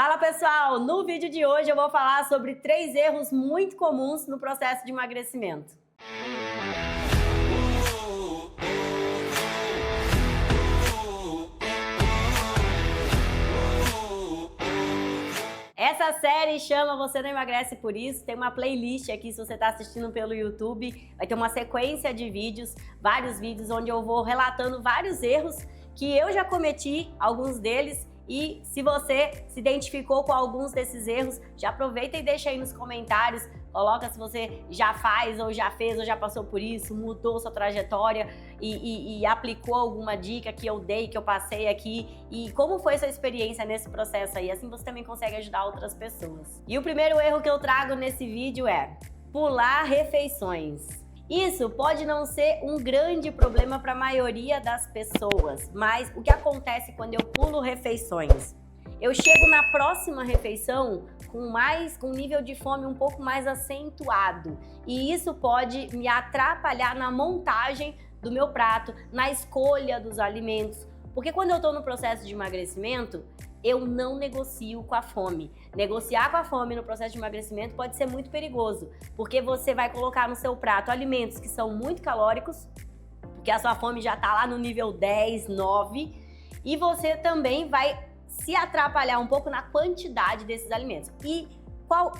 Fala pessoal, no vídeo de hoje eu vou falar sobre 3 erros muito comuns no processo de emagrecimento. Essa série chama Você Não Emagrece Por Isso, tem uma playlist aqui se você está assistindo pelo YouTube, vai ter uma sequência de vídeos, vários vídeos onde eu vou relatando vários erros que eu já cometi, alguns deles. E se você se identificou com alguns desses erros, já aproveita e deixa aí nos comentários, coloca se você já faz, ou já fez, ou já passou por isso, mudou sua trajetória e aplicou alguma dica que eu dei, que eu passei aqui, e como foi sua experiência nesse processo aí, assim você também consegue ajudar outras pessoas. E o primeiro erro que eu trago nesse vídeo é pular refeições. Isso pode não ser um grande problema para a maioria das pessoas, mas o que acontece quando eu pulo refeições? Eu chego na próxima refeição com um nível de fome um pouco mais acentuado, e isso pode me atrapalhar na montagem do meu prato, na escolha dos alimentos, porque quando eu estou no processo de emagrecimento, eu não negocio com a fome. Negociar com a fome no processo de emagrecimento pode ser muito perigoso, porque você vai colocar no seu prato alimentos que são muito calóricos, porque a sua fome já está lá no nível 10, 9, e você também vai se atrapalhar um pouco na quantidade desses alimentos. E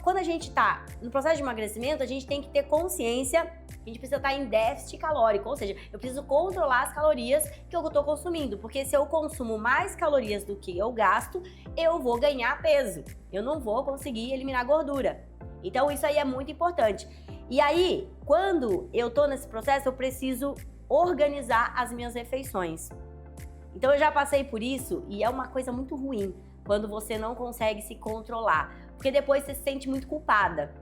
quando a gente está no processo de emagrecimento, a gente tem que ter consciência que a gente precisa estar em déficit calórico, ou seja, eu preciso controlar as calorias que eu estou consumindo, porque se eu consumo mais calorias do que eu gasto, eu vou ganhar peso, eu não vou conseguir eliminar gordura. Então isso aí é muito importante. E aí, quando eu estou nesse processo, eu preciso organizar as minhas refeições. Então eu já passei por isso e é uma coisa muito ruim quando você não consegue se controlar, porque depois você se sente muito culpada.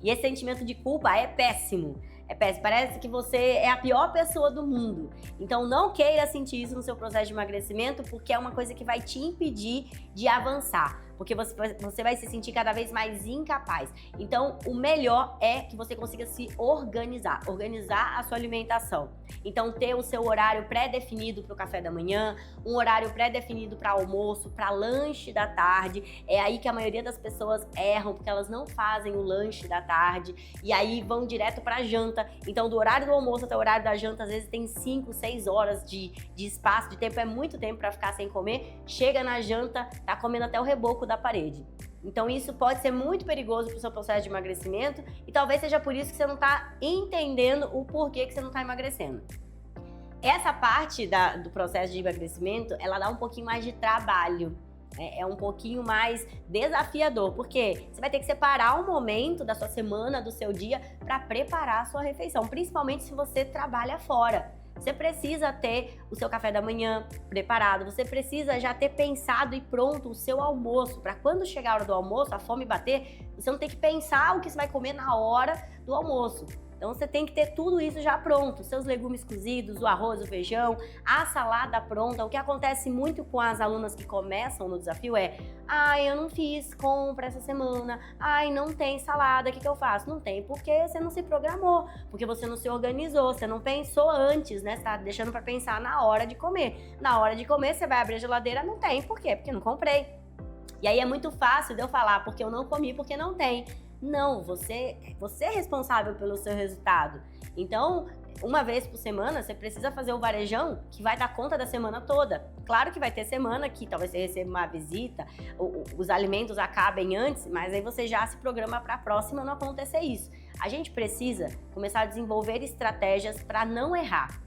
E esse sentimento de culpa é péssimo. É péssimo, parece que você é a pior pessoa do mundo. Então não queira sentir isso no seu processo de emagrecimento, porque é uma coisa que vai te impedir de avançar, porque você vai se sentir cada vez mais incapaz. Então o melhor é que você consiga se organizar a sua alimentação. Então ter o seu horário pré-definido para o café da manhã, um horário pré-definido para almoço, para lanche da tarde. É aí que a maioria das pessoas erram, porque elas não fazem o lanche da tarde e aí vão direto para a janta. Então do horário do almoço até o horário da janta, às vezes tem 5, 6 horas de espaço, de tempo, é muito tempo para ficar sem comer. Chega na janta, tá comendo até o reboco da parede. Então isso pode ser muito perigoso para o seu processo de emagrecimento e talvez seja por isso que você não está entendendo o porquê que você não está emagrecendo. Essa parte do processo de emagrecimento, ela dá um pouquinho mais de trabalho. É um pouquinho mais desafiador, porque você vai ter que separar um momento da sua semana, do seu dia, para preparar a sua refeição, principalmente se você trabalha fora. Você precisa ter o seu café da manhã preparado, você precisa já ter pensado e pronto o seu almoço, para quando chegar a hora do almoço, a fome bater, você não ter que pensar o que você vai comer na hora do almoço. Então você tem que ter tudo isso já pronto, seus legumes cozidos, o arroz, o feijão, a salada pronta. O que acontece muito com as alunas que começam no desafio é: ai, eu não fiz compra essa semana, ai, não tem salada, o que eu faço? Não tem, porque você não se programou, porque você não se organizou, você não pensou antes, né? Você tá deixando para pensar na hora de comer. Na hora de comer, você vai abrir a geladeira, não tem, por quê? Porque não comprei. E aí é muito fácil de eu falar, porque eu não comi, porque não tem. Não, você é responsável pelo seu resultado. Então, uma vez por semana, você precisa fazer o varejão que vai dar conta da semana toda. Claro que vai ter semana que talvez você receba uma visita, os alimentos acabem antes, mas aí você já se programa para a próxima não acontecer isso. A gente precisa começar a desenvolver estratégias para não errar.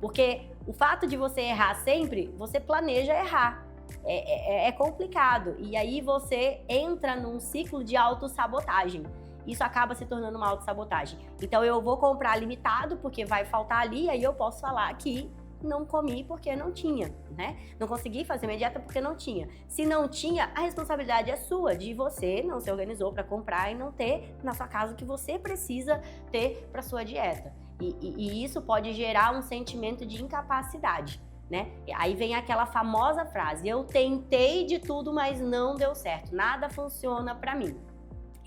Porque o fato de você errar sempre, você planeja errar. É complicado, e aí você entra num ciclo de autossabotagem. Isso acaba se tornando uma autossabotagem. Então eu vou comprar limitado porque vai faltar ali, aí eu posso falar que não comi porque não tinha, né? Não consegui fazer minha dieta porque não tinha. Se não tinha, a responsabilidade é sua, de você não se organizou para comprar e não ter na sua casa o que você precisa ter para sua dieta. E isso pode gerar um sentimento de incapacidade, né? Aí vem aquela famosa frase: eu tentei de tudo, mas não deu certo, nada funciona para mim.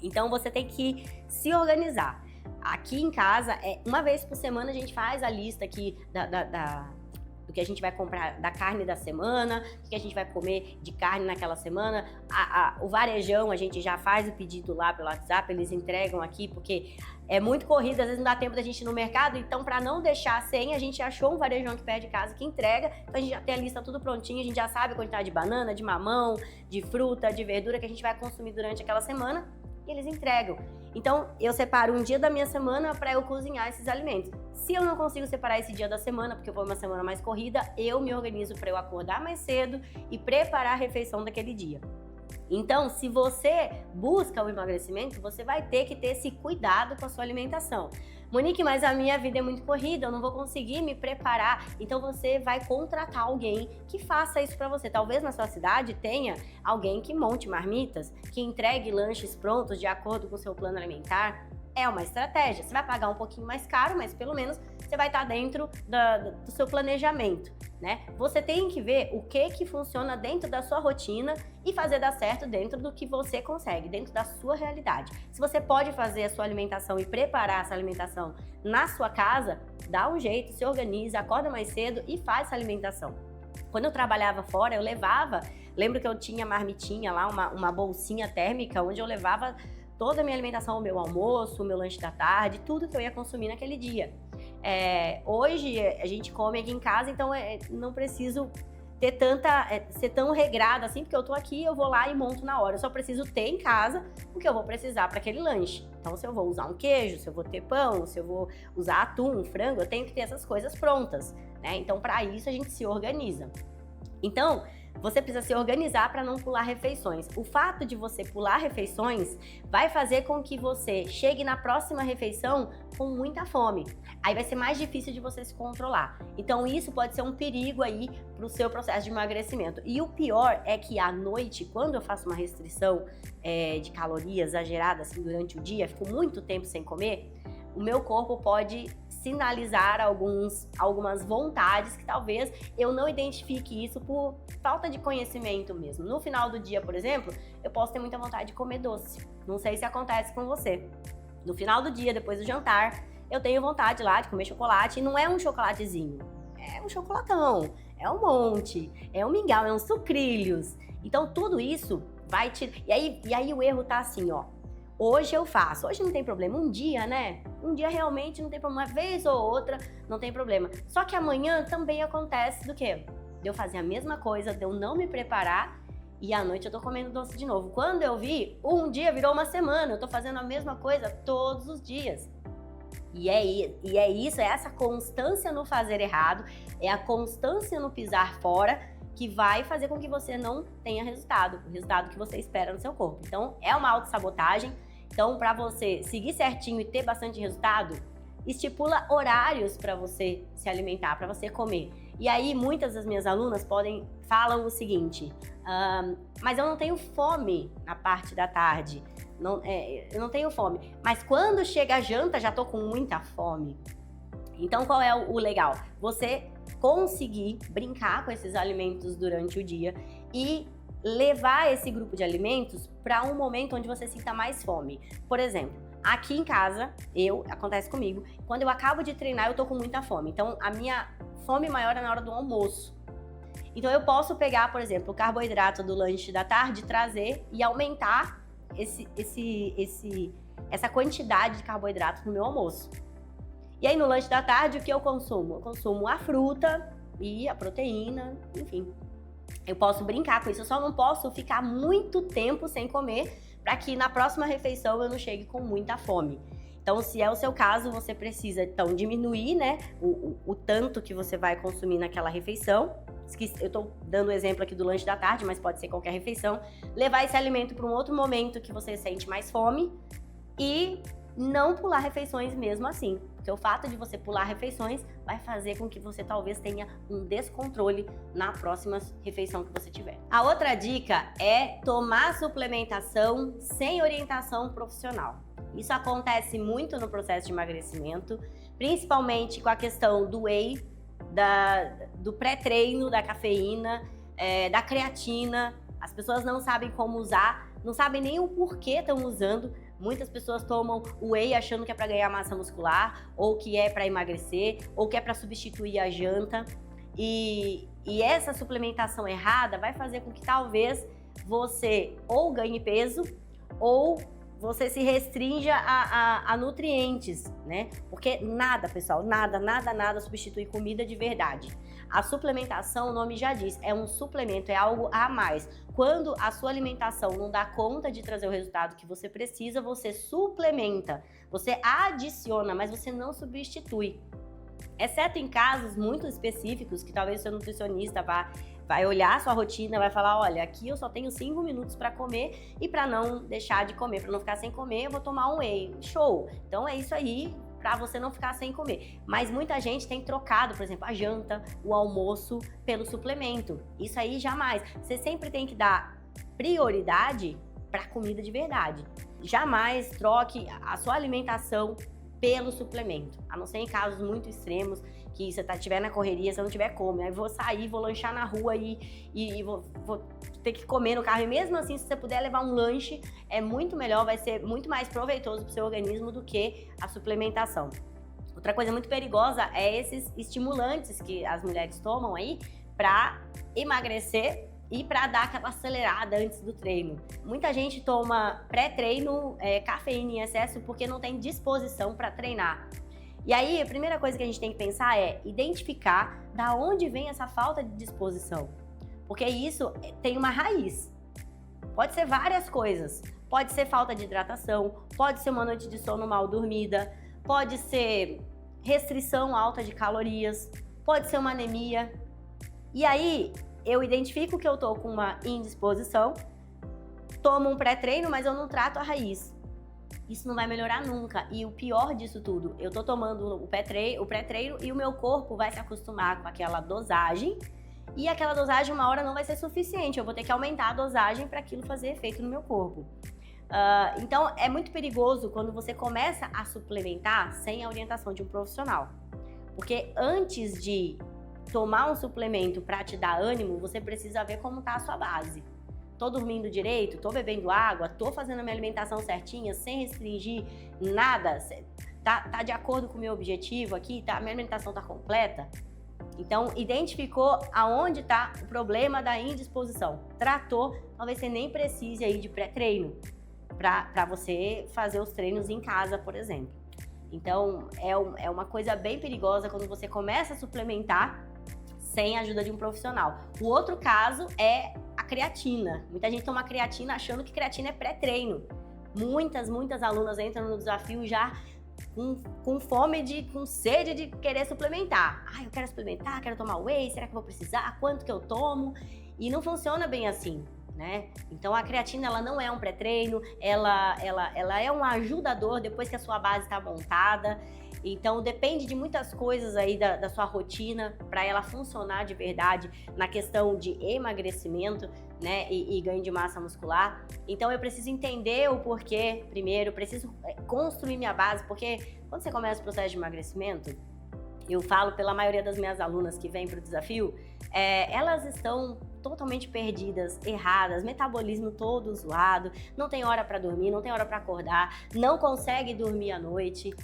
Então você tem que se organizar. Aqui em casa, uma vez por semana a gente faz a lista aqui do que a gente vai comprar da carne da semana, o que a gente vai comer de carne naquela semana. O varejão, a gente já faz o pedido lá pelo WhatsApp, eles entregam aqui, porque é muito corrido, às vezes não dá tempo da gente ir no mercado, então para não deixar sem, a gente achou um varejão aqui perto de casa que entrega, então a gente já tem a lista tudo prontinha, a gente já sabe a quantidade de banana, de mamão, de fruta, de verdura que a gente vai consumir durante aquela semana, e eles entregam. Então, eu separo um dia da minha semana para eu cozinhar esses alimentos. Se eu não consigo separar esse dia da semana, porque eu vou uma semana mais corrida, eu me organizo para eu acordar mais cedo e preparar a refeição daquele dia. Então, se você busca o emagrecimento, você vai ter que ter esse cuidado com a sua alimentação. Monique, mas a minha vida é muito corrida, eu não vou conseguir me preparar. Então você vai contratar alguém que faça isso para você. Talvez na sua cidade tenha alguém que monte marmitas, que entregue lanches prontos de acordo com o seu plano alimentar. É uma estratégia. Você vai pagar um pouquinho mais caro, mas pelo menos você vai estar dentro do seu planejamento, né? Você tem que ver o que funciona dentro da sua rotina e fazer dar certo dentro do que você consegue, dentro da sua realidade. Se você pode fazer a sua alimentação e preparar essa alimentação na sua casa, dá um jeito, se organiza, acorda mais cedo e faz essa alimentação. Quando eu trabalhava fora, eu levava, lembro que eu tinha marmitinha lá, uma bolsinha térmica, onde eu levava toda a minha alimentação, o meu almoço, o meu lanche da tarde, tudo que eu ia consumir naquele dia. Hoje a gente come aqui em casa, então não preciso ter ser tão regrada assim, porque eu tô aqui, eu vou lá e monto na hora. Eu só preciso ter em casa o que eu vou precisar para aquele lanche. Então, se eu vou usar um queijo, se eu vou ter pão, se eu vou usar atum, frango, eu tenho que ter essas coisas prontas, né? Então, para isso a gente se organiza. Então, você precisa se organizar para não pular refeições. O fato de você pular refeições vai fazer com que você chegue na próxima refeição com muita fome. Aí vai ser mais difícil de você se controlar. Então isso pode ser um perigo aí para o seu processo de emagrecimento. E o pior é que à noite, quando eu faço uma restrição de calorias exagerada assim, durante o dia, fico muito tempo sem comer, o meu corpo pode sinalizar algumas vontades que talvez eu não identifique isso por falta de conhecimento mesmo. No final do dia, por exemplo, eu posso ter muita vontade de comer doce. Não sei se acontece com você. No final do dia, depois do jantar, eu tenho vontade lá de comer chocolate, e não é um chocolatezinho, é um chocolatão, é um monte, é um mingau, é uns sucrilhos. Então tudo isso vai te... E aí o erro tá assim, ó. Hoje eu faço, hoje não tem problema, um dia, né? Um dia realmente não tem problema, uma vez ou outra não tem problema. Só que amanhã também acontece do quê? De eu fazer a mesma coisa, de eu não me preparar e à noite eu tô comendo doce de novo. Quando eu vi, um dia virou uma semana, eu tô fazendo a mesma coisa todos os dias. E é isso, é essa constância no fazer errado, é a constância no pisar fora que vai fazer com que você não tenha resultado, o resultado que você espera no seu corpo. Então, é uma autossabotagem. Então, para você seguir certinho e ter bastante resultado, estipula horários para você se alimentar, para você comer. E aí, muitas das minhas alunas falam o seguinte, mas eu não tenho fome na parte da tarde, eu não tenho fome. Mas quando chega a janta, já tô com muita fome. Então, qual é o legal? Você conseguir brincar com esses alimentos durante o dia e levar esse grupo de alimentos para um momento onde você sinta mais fome. Por exemplo, aqui em casa, acontece comigo, quando eu acabo de treinar, eu tô com muita fome. Então, a minha fome maior é na hora do almoço. Então, eu posso pegar, por exemplo, o carboidrato do lanche da tarde, trazer e aumentar essa quantidade de carboidrato no meu almoço. E aí, no lanche da tarde, o que eu consumo? Eu consumo a fruta e a proteína, enfim. Eu posso brincar com isso, eu só não posso ficar muito tempo sem comer para que na próxima refeição eu não chegue com muita fome. Então, se é o seu caso, você precisa, então, diminuir, né, o tanto que você vai consumir naquela refeição. Eu estou dando o exemplo aqui do lanche da tarde, mas pode ser qualquer refeição. Levar esse alimento para um outro momento que você sente mais fome e não pular refeições mesmo assim. Porque o fato de você pular refeições vai fazer com que você talvez tenha um descontrole na próxima refeição que você tiver. A outra dica é tomar suplementação sem orientação profissional. Isso acontece muito no processo de emagrecimento, principalmente com a questão do whey, do pré-treino, da cafeína, da creatina. As pessoas não sabem como usar, não sabem nem o porquê estão usando. Muitas pessoas tomam o whey achando que é para ganhar massa muscular, ou que é para emagrecer, ou que é para substituir a janta. E essa suplementação errada vai fazer com que talvez você ou ganhe peso ou você se restrinja a nutrientes, né? Porque nada, pessoal, nada substitui comida de verdade. A suplementação, o nome já diz, é um suplemento, é algo a mais. Quando a sua alimentação não dá conta de trazer o resultado que você precisa, você suplementa, você adiciona, mas você não substitui. Exceto em casos muito específicos, que talvez o seu nutricionista vai olhar a sua rotina, vai falar, olha, aqui eu só tenho 5 minutos para comer e para não deixar de comer, para não ficar sem comer, eu vou tomar um whey. Show! Então é isso aí para você não ficar sem comer. Mas muita gente tem trocado, por exemplo, a janta, o almoço pelo suplemento. Isso aí jamais. Você sempre tem que dar prioridade para comida de verdade. Jamais troque a sua alimentação pelo suplemento, a não ser em casos muito extremos, que você estiver na correria, você não tiver como, aí vou sair, vou lanchar na rua e vou ter que comer no carro, e mesmo assim, se você puder levar um lanche, é muito melhor, vai ser muito mais proveitoso para o seu organismo do que a suplementação. Outra coisa muito perigosa é esses estimulantes que as mulheres tomam aí para emagrecer e para dar aquela acelerada antes do treino. Muita gente toma pré-treino, cafeína em excesso porque não tem disposição para treinar. E aí, a primeira coisa que a gente tem que pensar é identificar da onde vem essa falta de disposição. Porque isso tem uma raiz. Pode ser várias coisas. Pode ser falta de hidratação, pode ser uma noite de sono mal dormida, pode ser restrição alta de calorias, pode ser uma anemia. E aí, eu identifico que eu tô com uma indisposição, tomo um pré-treino, mas eu não trato a raiz. Isso não vai melhorar nunca. E o pior disso tudo, eu tô tomando o pré-treino e o meu corpo vai se acostumar com aquela dosagem, e aquela dosagem uma hora não vai ser suficiente. Eu vou ter que aumentar a dosagem para aquilo fazer efeito no meu corpo. Então, é muito perigoso quando você começa a suplementar sem a orientação de um profissional. Porque antes de tomar um suplemento para te dar ânimo, você precisa ver como tá a sua base. Tô dormindo direito? Tô bebendo água? Tô fazendo a minha alimentação certinha, sem restringir nada? Tá de acordo com o meu objetivo aqui? A minha alimentação tá completa? Então, identificou aonde tá o problema da indisposição. Tratou, talvez você nem precise aí de pré-treino para você fazer os treinos em casa, por exemplo. Então, é uma coisa bem perigosa quando você começa a suplementar sem a ajuda de um profissional. O outro caso é a creatina. Muita gente toma creatina achando que creatina é pré-treino. Muitas alunas entram no desafio já com fome, com sede de querer suplementar. Eu quero suplementar, quero tomar whey, será que eu vou precisar? Quanto que eu tomo? E não funciona bem assim, né? Então a creatina, ela não é um pré-treino, ela é um ajudador depois que a sua base está montada. Então depende de muitas coisas aí da sua rotina para ela funcionar de verdade na questão de emagrecimento, né, e ganho de massa muscular. Então eu preciso entender o porquê primeiro, preciso construir minha base, porque quando você começa o processo de emagrecimento, eu falo pela maioria das minhas alunas que vêm para o desafio, elas estão totalmente perdidas, erradas, metabolismo todo zoado, não tem hora para dormir, não tem hora para acordar, não consegue dormir à noite,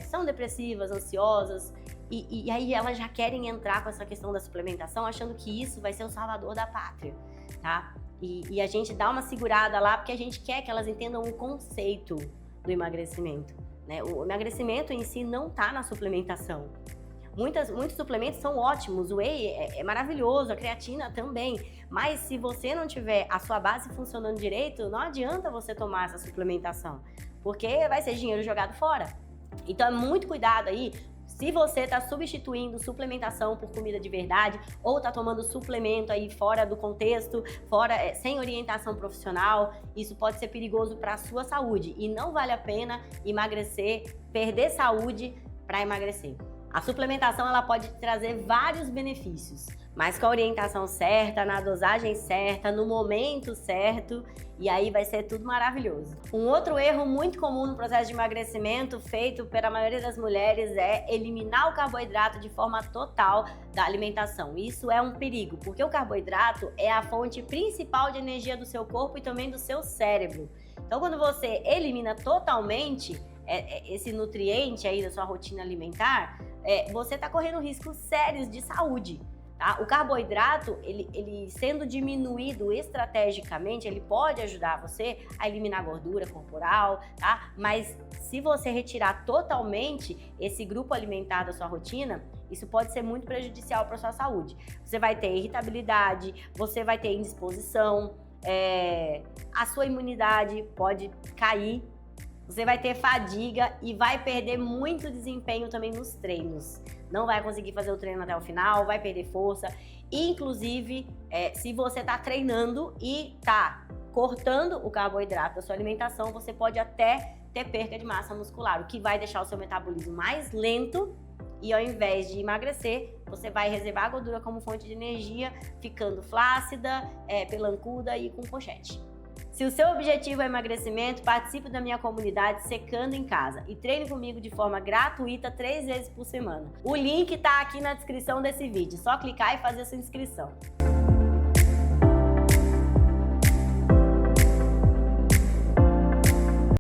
são depressivas, ansiosas, e aí elas já querem entrar com essa questão da suplementação achando que isso vai ser o salvador da pátria, tá? E a gente dá uma segurada lá porque a gente quer que elas entendam o conceito do emagrecimento, né? O emagrecimento em si não tá na suplementação. Muitos suplementos são ótimos, o whey é maravilhoso, a creatina também, mas se você não tiver a sua base funcionando direito, não adianta você tomar essa suplementação, porque vai ser dinheiro jogado fora. Então é muito cuidado aí, se você está substituindo suplementação por comida de verdade, ou está tomando suplemento aí fora do contexto, sem orientação profissional, isso pode ser perigoso para a sua saúde e não vale a pena emagrecer, perder saúde para emagrecer. A suplementação ela pode trazer vários benefícios, mas com a orientação certa, na dosagem certa, no momento certo, e aí vai ser tudo maravilhoso. Um outro erro muito comum no processo de emagrecimento feito pela maioria das mulheres é eliminar o carboidrato de forma total da alimentação. Isso é um perigo, porque o carboidrato é a fonte principal de energia do seu corpo e também do seu cérebro. Então, quando você elimina totalmente esse nutriente aí da sua rotina alimentar, você está correndo riscos sérios de saúde. Tá? O carboidrato, ele sendo diminuído estrategicamente, ele pode ajudar você a eliminar gordura corporal, tá? Mas se você retirar totalmente esse grupo alimentar da sua rotina, isso pode ser muito prejudicial para a sua saúde. Você vai ter irritabilidade, você vai ter indisposição, a sua imunidade pode cair, você vai ter fadiga e vai perder muito desempenho também nos treinos. Não vai conseguir fazer o treino até o final, vai perder força. Inclusive, se você está treinando e está cortando o carboidrato da sua alimentação, você pode até ter perca de massa muscular, o que vai deixar o seu metabolismo mais lento e ao invés de emagrecer, você vai reservar a gordura como fonte de energia, ficando flácida, pelancuda e com pochete. Se o seu objetivo é emagrecimento, participe da minha comunidade Secando em Casa e treine comigo de forma gratuita 3 vezes por semana. O link está aqui na descrição desse vídeo, só clicar e fazer a sua inscrição.